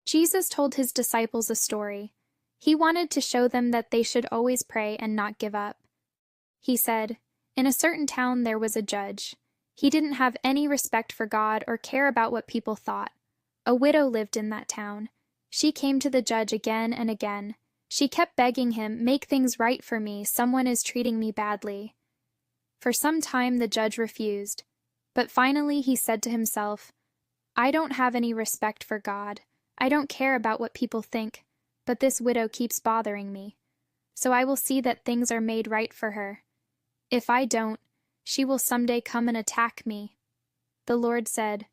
Jesus told his disciples a story. He wanted to show them that they should always pray and not give up. He said, "In a certain town there was a judge. He didn't have any respect for God or care about what people thought. A widow lived in that town. She came to the judge again and again. She kept begging him, 'Make things right for me. Someone is treating me badly.' For some time the judge refused, but finally he said to himself, 'I don't have any respect for God. I don't care about what people think, but this widow keeps bothering me. So I will see that things are made right for her. If I don't, she will someday come and attack me.' The Lord said,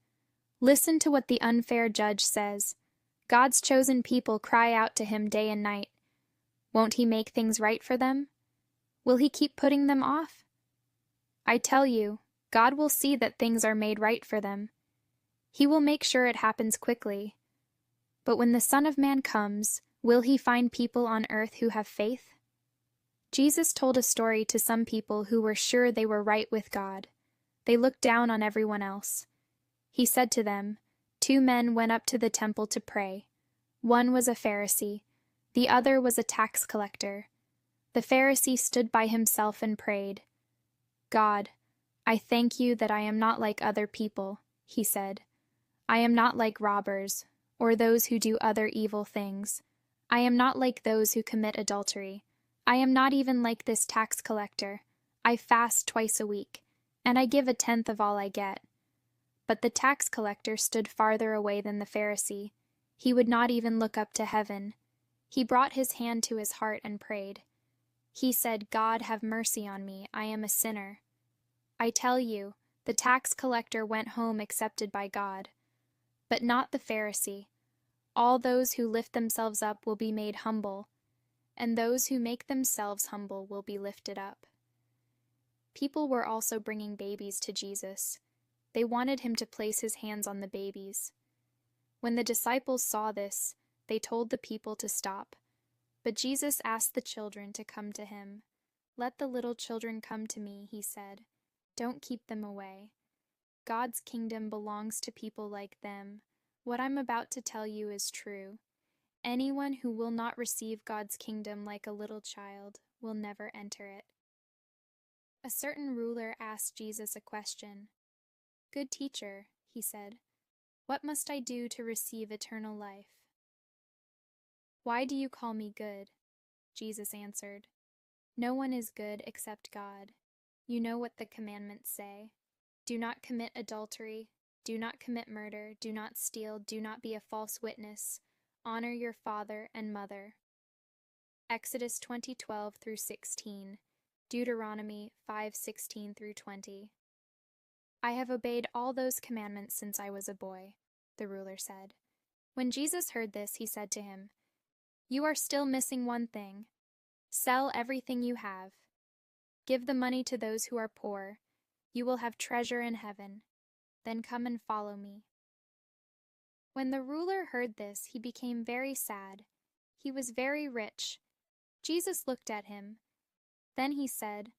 'Listen to what the unfair judge says. God's chosen people cry out to him day and night. Won't he make things right for them? Will he keep putting them off? I tell you, God will see that things are made right for them. He will make sure it happens quickly. But when the Son of Man comes, will he find people on earth who have faith?" Jesus told a story to some people who were sure they were right with God. They looked down on everyone else. He said to them, "Two men went up to the temple to pray. One was a Pharisee, the other was a tax collector. The Pharisee stood by himself and prayed. 'God, I thank you that I am not like other people,' he said. 'I am not like robbers, or those who do other evil things. I am not like those who commit adultery. I am not even like this tax collector. I fast twice a week, and I give 1/10 of all I get.' But the tax collector stood farther away than the Pharisee. He would not even look up to heaven. He brought his hand to his heart and prayed. He said, 'God, have mercy on me. I am a sinner.' I tell you, the tax collector went home accepted by God. But not the Pharisee. All those who lift themselves up will be made humble, and those who make themselves humble will be lifted up." People were also bringing babies to Jesus. They wanted him to place his hands on the babies. When the disciples saw this, they told the people to stop. But Jesus asked the children to come to him. "Let the little children come to me," he said. "Don't keep them away. God's kingdom belongs to people like them. What I'm about to tell you is true. Anyone who will not receive God's kingdom like a little child will never enter it." A certain ruler asked Jesus a question. "Good teacher," he said, "what must I do to receive eternal life?" "Why do you call me good?" Jesus answered. "No one is good except God. You know what the commandments say. Do not commit adultery. Do not commit murder. Do not steal. Do not be a false witness. Honor your father and mother." Exodus 20:12-16, Deuteronomy 5:16-20. "I have obeyed all those commandments since I was a boy," the ruler said. When Jesus heard this, he said to him, "You are still missing one thing. Sell everything you have. Give the money to those who are poor. You will have treasure in heaven. Then come and follow me." When the ruler heard this, he became very sad. He was very rich. Jesus looked at him. Then he said,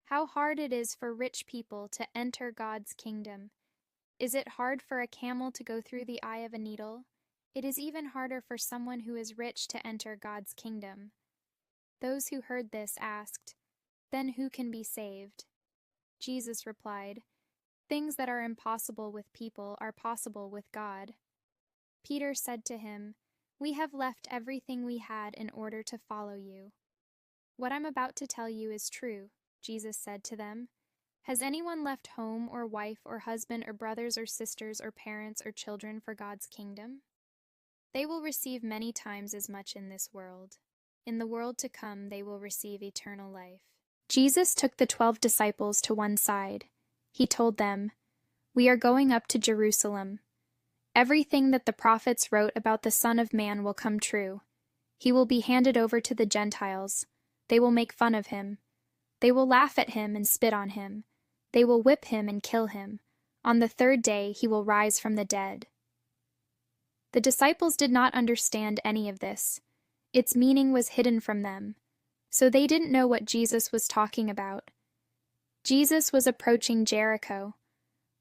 "How hard it is for rich people to enter God's kingdom. Is it hard for a camel to go through the eye of a needle? It is even harder for someone who is rich to enter God's kingdom." Those who heard this asked, "Then who can be saved?" Jesus replied, "Things that are impossible with people are possible with God." Peter said to him, "We have left everything we had in order to follow you." "What I'm about to tell you is true," Jesus said to them. "Has anyone left home or wife or husband or brothers or sisters or parents or children for God's kingdom? They will receive many times as much in this world. In the world to come, they will receive eternal life." Jesus took the 12 disciples to one side. He told them, "We are going up to Jerusalem. Everything that the prophets wrote about the Son of Man will come true. He will be handed over to the Gentiles. They will make fun of him. They will laugh at him and spit on him. They will whip him and kill him. On the 3rd day he will rise from the dead." The disciples did not understand any of this. Its meaning was hidden from them, so they didn't know what Jesus was talking about. Jesus was approaching Jericho.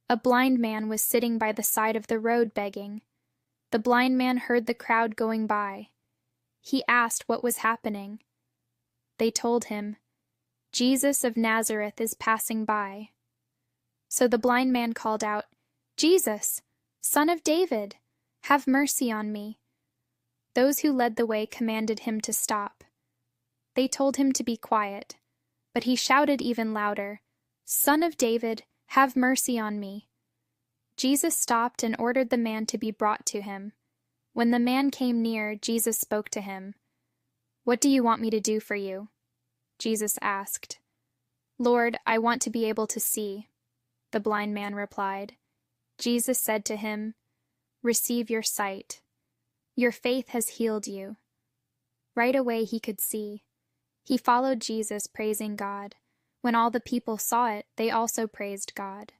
A blind man was sitting by the side of the road begging. The blind man heard the crowd going by. He asked what was happening. They told him, "Jesus of Nazareth is passing by." So the blind man called out, "Jesus, Son of David, have mercy on me." Those who led the way commanded him to stop. They told him to be quiet, but he shouted even louder, "Son of David, have mercy on me." Jesus stopped and ordered the man to be brought to him. When the man came near, Jesus spoke to him. "What do you want me to do for you?" Jesus asked. "Lord, I want to be able to see," the blind man replied. Jesus said to him, "Receive your sight. Your faith has healed you." Right away he could see. He followed Jesus, praising God. When all the people saw it, they also praised God.